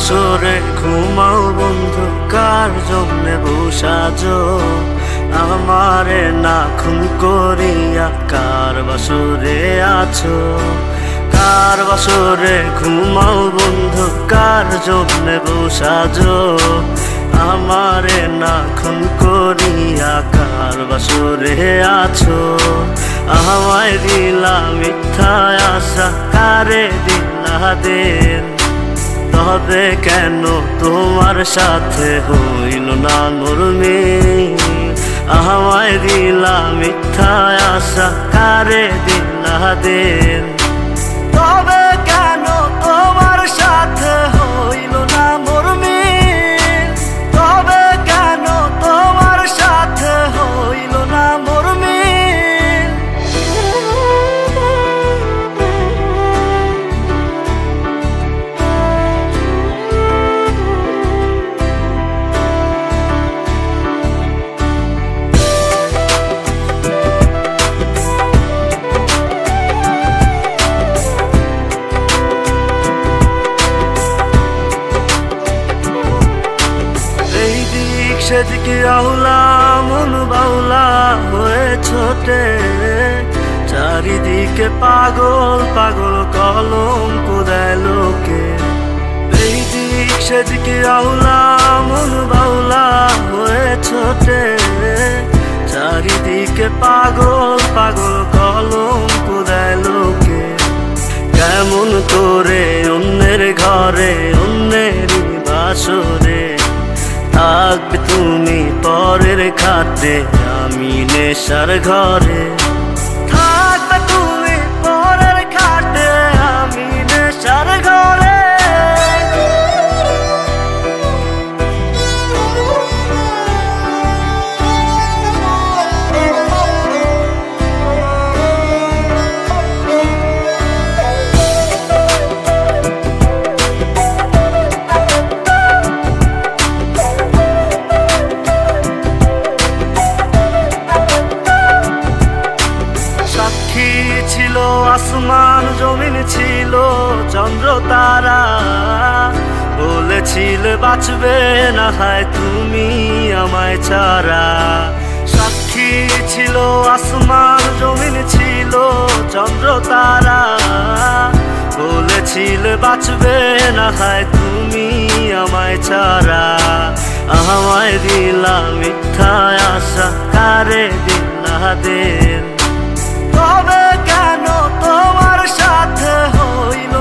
বাসরে ঘুমাও বন্ধু, কার জন্যে বসাজো আমারে না খুন করিয়া? কার বাসরে আছো? কার বাসরে ঘুমাও বন্ধু, কার জন্যে বসাজো আমারে না খুন করিয়া? কার বাসরে আছো? আমায় দিলা মিথ্যা আশা, কারে দিলা দিন? তবে কেন তোমার সাথে হইল না মোর মিল? আমায় দিলা মিথ্যা আশা, কারে দিলা দিন? তবে কেন তোমার সাথে হইল না মোর মিল? তবে কেন তোমার সাথে হইল না মোর মিল? সেদিকে আউলা মন বাউলা হয়ে ছোটে, চারিদিকে পাগল পাগল কলঙ্ক দেয় লোকে। এই দিক সেদিকে আউলা মন বাউলা হয়ে ছোটে, চারিদিকে পাগল পাগল কলঙ্ক দেয় লোকে। কেমন করে অন্যের ঘরে অন্যেরই বাসরে থাকবে তুমি পরের খাতে, আমি নেশার ঘরে? থাকবে তুমি পরের খাতে, আমি নেশার ঘরে? ছিল আসমান জমিন, ছিল চন্দ্র তারা, বলেছিলে বাঁচবে না হয় তুমি আমায় ছাড়া। সাক্ষী ছিল আসমান জমিন, ছিল চন্দ্র তারা, বলেছিলে বাঁচবে না হয় তুমি আমায় ছাড়া। আমায় দিলা মিথ্যা আশা, কারে দিলা দিন? তবে কেন তোমার সাথে হইল